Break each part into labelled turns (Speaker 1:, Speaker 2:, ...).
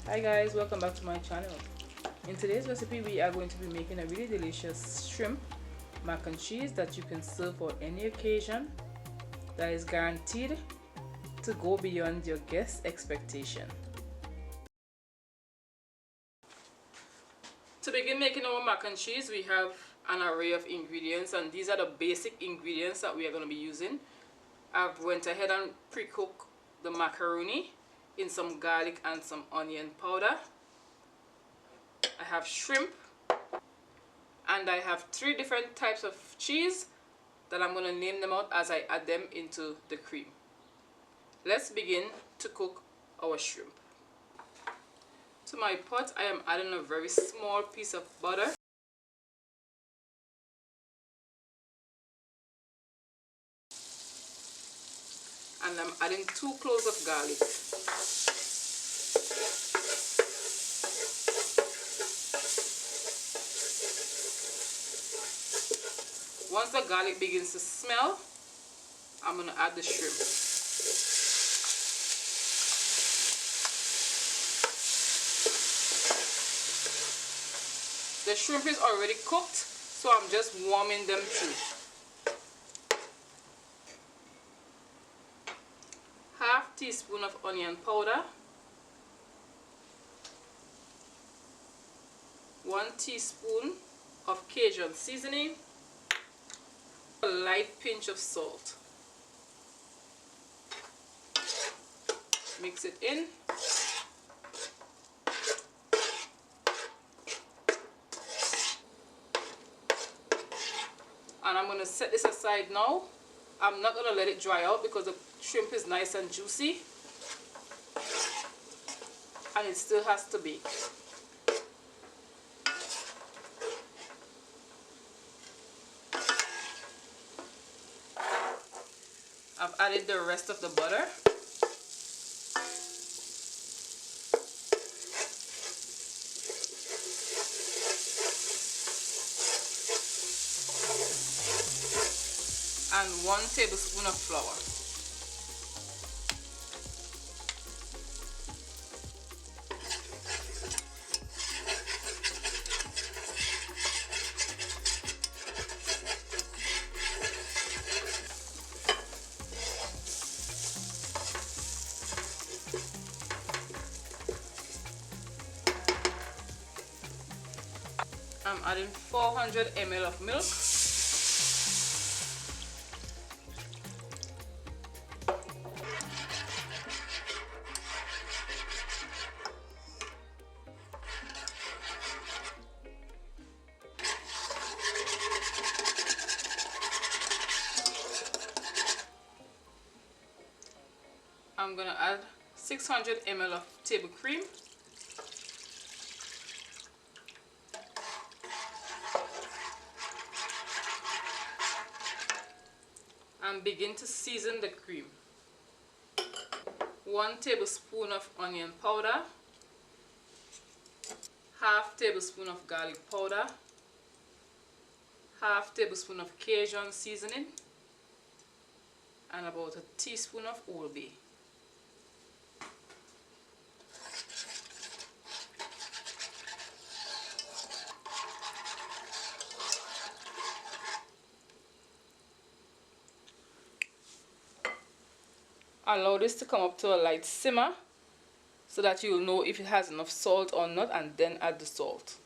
Speaker 1: Hi guys, welcome back to my channel. In today's recipe we are going to be making a really delicious shrimp mac and cheese that you can serve for any occasion, that is guaranteed to go beyond your guests' expectation. To begin making our mac and cheese, we have an array of ingredients, and these are the basic ingredients that we are going to be using. I've went ahead and pre-cooked the macaroni in some garlic and some onion powder. I have shrimp, and I have 3 different types of cheese that I'm going to name them out as I add them into the cream. Let's begin to cook our shrimp. To my pot, I am adding a very small piece of butter. And I'm adding 2 cloves of garlic. Once the garlic begins to smell, I'm going to add the shrimp. The shrimp is already cooked, so I'm just warming them through. Half teaspoon of onion powder, 1 teaspoon of Cajun seasoning, a light pinch of salt. Mix it in. And I'm going to set this aside now. I'm not going to let it dry out because the shrimp is nice and juicy and it still has to bake. I've added the rest of the butter. And 1 tablespoon of flour. I'm adding 400 ml of milk. I'm going to add 600 ml of table cream. And begin to season the cream. 1 tablespoon of onion powder, half tablespoon of garlic powder, half tablespoon of Cajun seasoning, and about a teaspoon of Old Bay. Allow this to come up to a light simmer so that you'll know if it has enough salt or not, and then add the salt.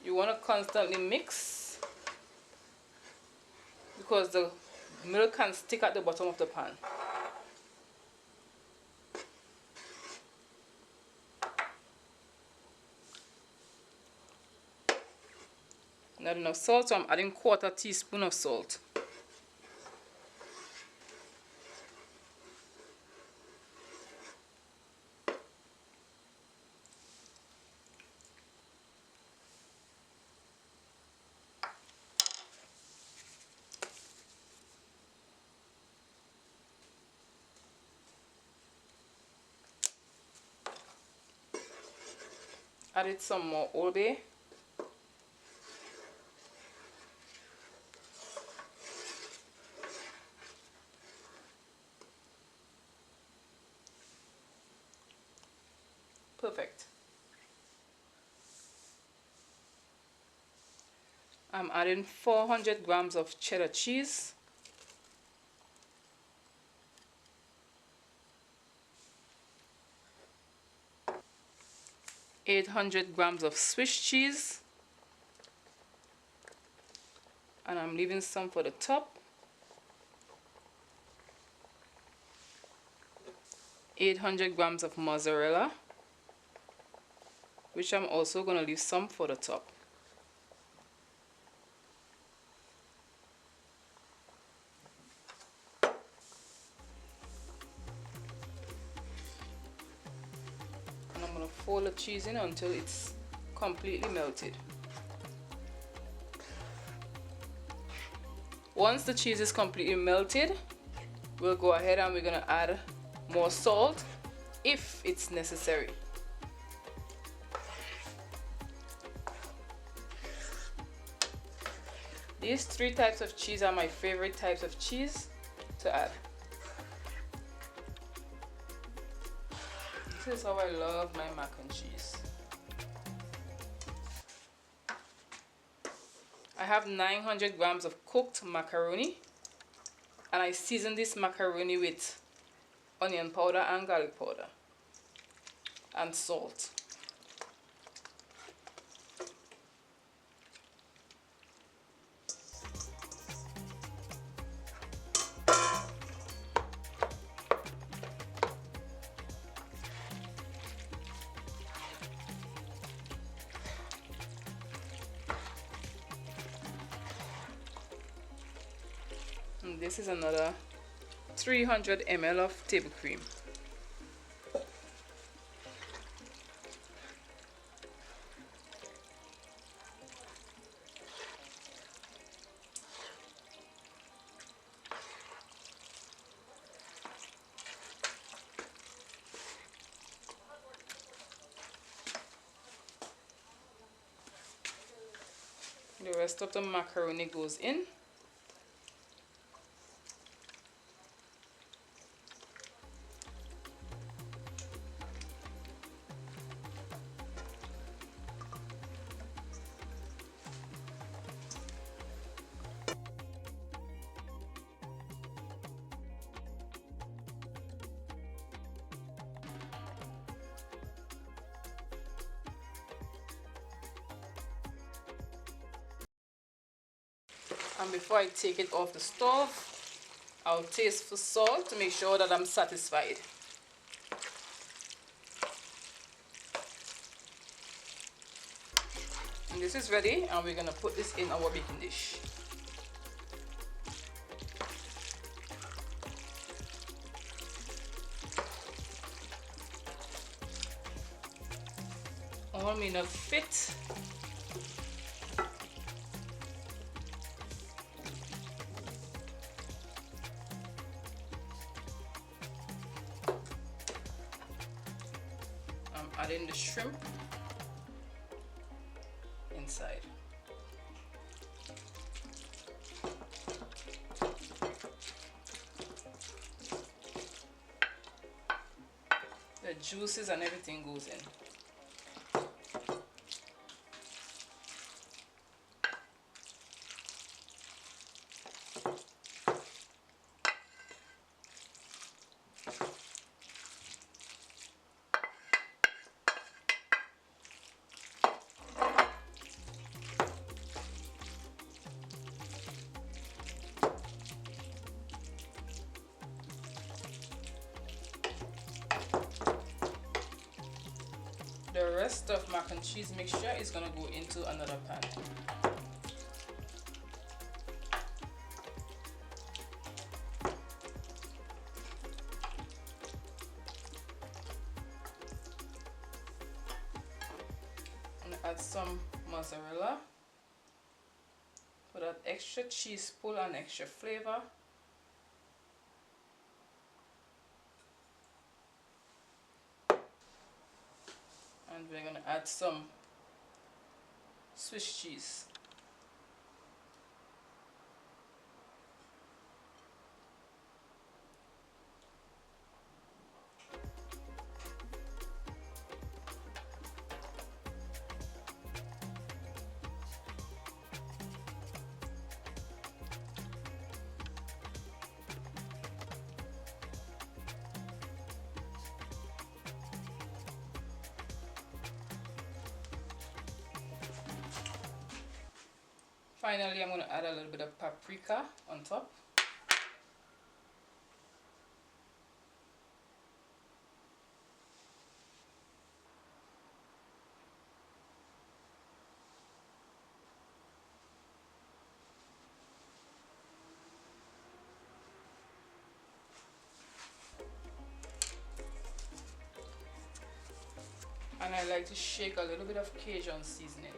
Speaker 1: You want to constantly mix because the milk can stick at the bottom of the pan. Not enough salt, so I'm adding 1/4 teaspoon of salt. Added some more Old Bay. perfect. I'm adding 400 grams of cheddar cheese. 800 grams of Swiss cheese, and I'm leaving some for the top. 800 grams of mozzarella, which I'm also going to leave some for the top. And I'm going to fold the cheese in until it's completely melted. Once the cheese is completely melted, we'll go ahead and we're going to add more salt if it's necessary. These 3 types of cheese are my favorite types of cheese to add. This is how I love my mac and cheese. I have 900 grams of cooked macaroni, and I season this macaroni with onion powder and garlic powder and salt. And this is another 300 ml of table cream. The rest of the macaroni goes in. And before I take it off the stove, I'll taste for salt to make sure that I'm satisfied. And this is ready, and we're going to put this in our baking dish. All may not fit. Adding the shrimp inside. The juices and everything goes in. The rest of mac and cheese mixture is going to go into another pan. I'm going to add some mozzarella for that extra cheese pull and extra flavor. And we're going to add some Swiss cheese. Finally, I'm going to add a little bit of paprika on top. And I like to shake a little bit of Cajun seasoning.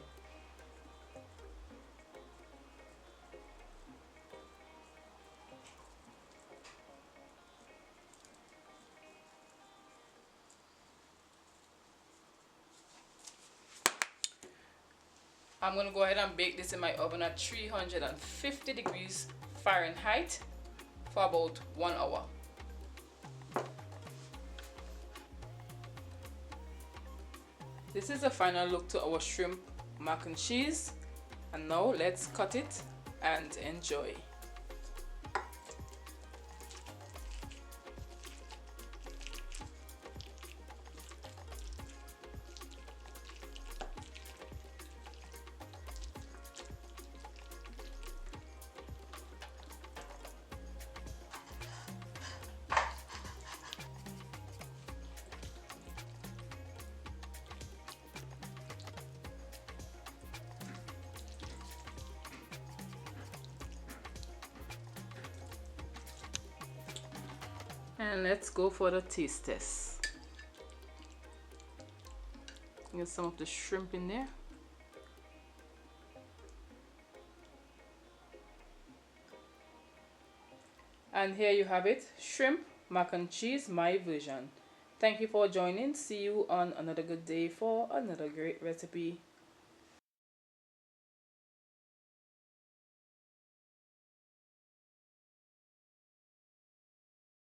Speaker 1: I'm going to go ahead and bake this in my oven at 350 degrees Fahrenheit for about 1 hour. This is the final look to our shrimp mac and cheese, and now let's cut it and enjoy. And let's go for the taste test. Get some of the shrimp in there. And here you have it, shrimp mac and cheese, my version. Thank you for joining. See you on another good day for another great recipe.